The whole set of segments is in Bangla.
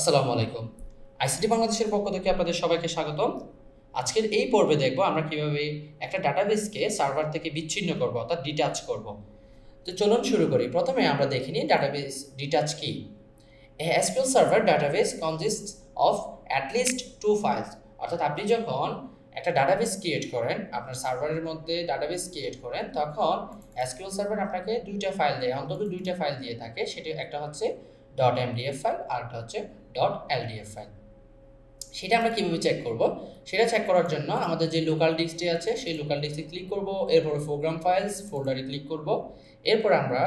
আসসালামু আলাইকুম। আইসিটি বাংলাদেশের পক্ষ থেকে আপনাদের সবাইকে স্বাগতম। আজকের এই পর্বে দেখব আমরা কিভাবে একটা ডাটাবেসকে সার্ভার থেকে বিচ্ছিন্ন করব অর্থাৎ ডিটাচ করব। তো চলুন শুরু করি। প্রথমে আমরা দেখে নিই ডাটাবেস ডিটাচ কি। A SQL Server database consists of at least two files. অর্থাৎ আপনি যখন একটা ডাটাবেস ক্রিয়েট করেন, আপনার সার্ভারের মধ্যে ডাটাবেস ক্রিয়েট করেন, তখন SQL সার্ভার আপনাকে দুইটা ফাইল দেয়, অন্তত দুইটা ফাইল দিয়ে থাকে। সেটা একটা হচ্ছে .mdf ফাইল আর একটা হচ্ছে .ldf ফাইল। সেটা আমরা কীভাবে চেক করব? সেটা চেক করার জন্য আমাদের যে লোকাল ডিস্কটি আছে সেই লোকাল ডিস্কে ক্লিক করব, এরপর প্রোগ্রাম ফাইলস ফোল্ডারে ক্লিক করব, এরপর আমরা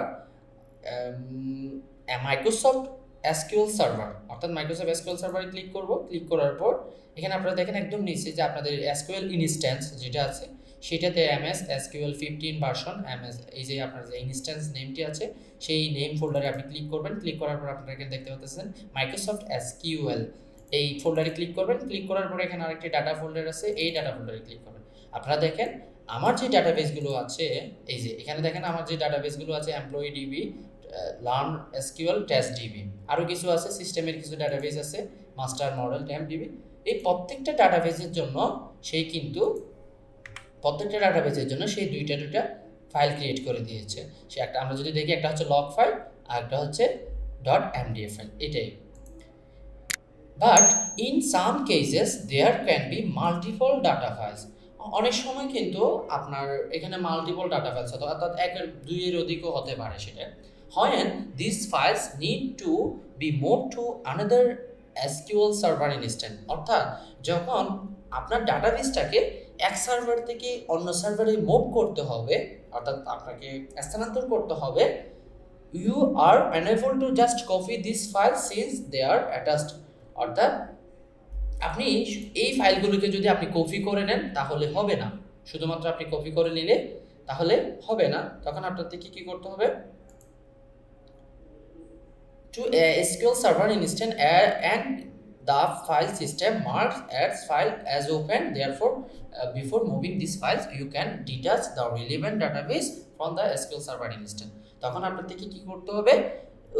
মাইক্রোসফট SQL সার্ভার অর্থাৎ মাইক্রোসফট SQL সার্ভারে ক্লিক করব। ক্লিক করার পর এখানে আপনারা দেখেন একদম নিচে যে আপনাদের SQL ইনস্ট্যান্স যেটা আছে সেটাতে MS SQL 15 ভার্সন MS এই যে আপনার যে ইনস্ট্যান্স নেমটি আছে সেই নেম ফোল্ডারে আপনি ক্লিক করবেন। ক্লিক করার পর আপনারা এখানে দেখতে পাচ্ছেন মাইক্রোসফট SQL এই ফোল্ডারে ক্লিক করবেন। ক্লিক করার পর এখানে আরেকটি ডাটা ফোল্ডার আছে, এই ডাটা ফোল্ডারে ক্লিক করবেন। আপনারা দেখেন আমার যে ডাটাবেসগুলো আছে, এই যে এখানে দেখেন আমার যে ডাটাবেসগুলো আছে employee DB, learn SQL, test DB, আরও কিছু আছে সিস্টেমের কিছু ডাটাবেস আছে, মাস্টার মডেল টেম্প ডিবি। এই প্রত্যেকটা ডাটাবেসের জন্য সেই দুইটা ফাইল ক্রিয়েট করে দিয়েছে। সে একটা আমরা যদি দেখি, একটা হচ্ছে লগ ফাইল আর একটা হচ্ছে .mdf ফাইল, এটাই। But in some cases there can be multiple data files. অনেক সময় কিন্তু আপনার এখানে মাল্টিপল ডাটা ফাইলস হতো, অর্থাৎ একের দুইয়ের অধিকও হতে পারে। সেটা when these files need to be moved to another SQL server instance, অর্থাৎ যখন আপনার ডাটাবেসটাকে এক সার্ভার থেকে অন্য সার্ভারে মুভ করতে হবে, অর্থাৎ আপনাকে স্থানান্তর করতে হবে, you are unable to just copy these files since they are attached। অর্থাৎ আপনি এই ফাইলগুলোকে যদি আপনি কপি করে নেন তাহলে হবে না, শুধুমাত্র আপনি কপি করে নিলে তাহলে হবে না। তখন আপনাদেরকে কি করতে হবে? To a SQL Server instance and the file system marks as file as open. Therefore, before moving these files, you can detach the relevant database from the SQL Server instance. তখন আপনাদেরকে কি করতে হবে?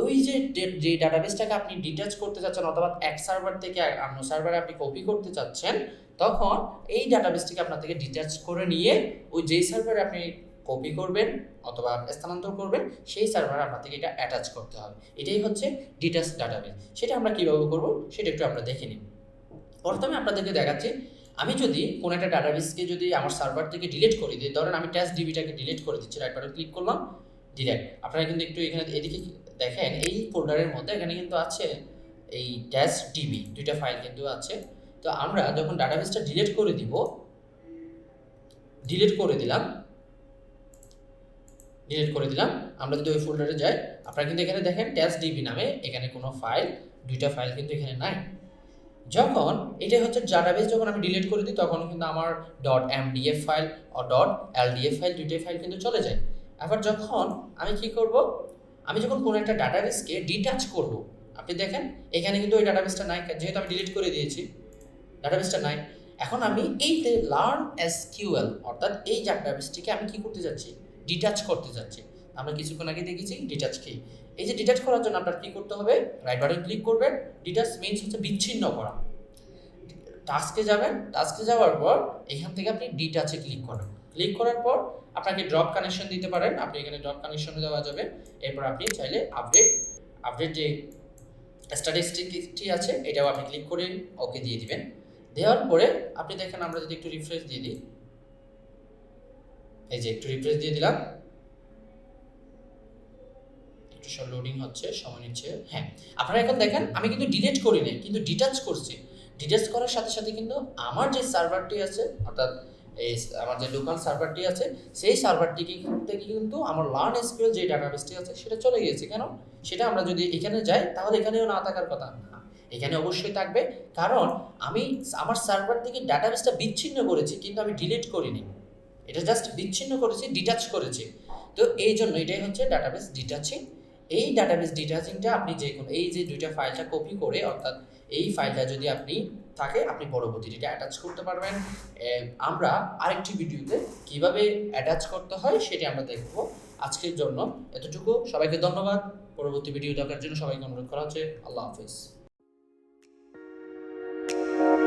ওই যে ডাটাবেসটাকে আপনি ডিটাচ করতে চাচ্ছেন অথবা এক সার্ভার থেকে অন্য সার্ভারে আপনি কপি করতে চাচ্ছেন, তখন এই ডাটাবেসটিকে আপনার থেকে ডিটাচ করে নিয়ে ওই যেই সার্ভারে আপনি কপি করবেন অথবা স্থানান্তর করবেন সেই সার্ভারে আপনার থেকে এটা অ্যাটাচ করতে হবে। এটাই হচ্ছে ডিটাচ ডাটাবেস। সেটা আমরা কীভাবে করব সেটা একটু আমরা দেখে নিই। প্রথমে আপনাদেরকে দেখাচ্ছি, আমি যদি কোনো একটা ডাটাবেসকে যদি আমার সার্ভার থেকে ডিলিট করে দিই, ধরেন আমি টেস্ট ডিবিটাকে ডিলিট করে দিচ্ছি, রাইট বাটন ক্লিক করলাম, ডিলিট। আপনারা কিন্তু একটু এখানে এদিকে দেখেন এই ফোল্ডারের মধ্যে এখানে কিন্তু আছে এই টেস্ট ডিবি, দুইটা ফাইল কিন্তু আছে। তো আমরা যখন ডাটাবেসটা ডিলিট করে দিলাম, আমরা যদি ওই ফোল্ডারে যাই, আপনারা কিন্তু এখানে দেখেন টেস্ট ডিবি নামে এখানে কোনো ফাইল, দুইটা ফাইল কিন্তু এখানে নাই। যখন এটা হচ্ছে ডাটাবেস, যখন আমি ডিলিট করে দিই তখন কিন্তু আমার .mdf ফাইল ও .ldf ফাইল দুইটাই ফাইল কিন্তু চলে যায়। আবার যখন আমি কি করব, আমি যখন কোনো একটা ডাটাবেসকে ডিটাচ করব, আপনি দেখেন এখানে কিন্তু ওই ডাটাবেসটা নাই, যেহেতু আমি ডিলিট করে দিয়েছি ডাটাবেসটা নাই। এখন আমি এই লার্ন এসকিউএল অর্থাৎ এই ডাটাবেসটিকে আমি কি করতে যাচ্ছি? ডিটাচ করতে যাচ্ছি। আমরা কিছুক্ষণ আগে দেখেছি ডিটাচ কি। এই যে ডিটাচ করার জন্য আপনার কি করতে হবে? রাইট বাটন ক্লিক করবেন। ডিটাচ মিন্স হচ্ছে বিচ্ছিন্ন করা। টাস্কে যাবেন, টাস্কে যাওয়ার পর এখান থেকে আপনি ডিটাচে ক্লিক করবেন। ক্লিক করার পর আপনাকে ড্রপ কানেকশন দিতে পারেন, আপনি এখানে ড্রপ কানেকশন দেওয়া যাবে। এরপর আপনি চাইলে আপডেট যে স্ট্যাটিস্টিকটি আছে এটাও আপনি ক্লিক করে ওকে দিয়ে দিবেন। দেওয়ার পরে আপনি দেখেন, আমরা যদি একটু রিফ্রেশ দিয়ে দিই, এই যে একটু রিফ্রেশ দিয়ে দিলাম, একটু লোডিং হচ্ছে, সময় নিচ্ছে। হ্যাঁ, আপনারা এখন দেখেন আমি কিন্তু ডিলিট করিনি, কিন্তু ডিটাচ করছি। ডিটাচ করার সাথে সাথে কিন্তু আমার যে সার্ভারটি আছে, অর্থাৎ এই আমার যে লোকাল সার্ভারটি আছে সেই সার্ভারটি থেকে কিন্তু আমার লার্ন এসকিউএল যে ডাটাবেসটি আছে সেটা চলে গিয়েছে। কেন? সেটা আমরা যদি এখানে যাই তাহলে এখানেও না থাকার কথা না, এখানে অবশ্যই থাকবে, কারণ আমি আমার সার্ভার থেকে ডাটাবেসটা বিচ্ছিন্ন করেছি কিন্তু আমি ডিলিট করিনি, এটা জাস্ট বিচ্ছিন্ন করেছি, ডিটাচ করেছি। তো এই জন্য এটাই হচ্ছে ডাটাবেস ডিটাচিং। এই ডাটাবেস ডিটাচিংটা আপনি যে কোনো এই যে দুইটা ফাইলটা কপি করে, অর্থাৎ এই ফাইলটা যদি আপনি থাকে আপনি পরবর্তীটা অ্যাটাচ করতে পারবেন। আমরা আরেকটি ভিডিওতে কিভাবে অ্যাটাচ করতে হয় সেটি আমরা দেখব। আজকের জন্য এতটুকু, সবাইকে ধন্যবাদ। পরবর্তী ভিডিও দেখার জন্য সবাইকে অনুরোধ করা হচ্ছে। আল্লাহ হাফিজ।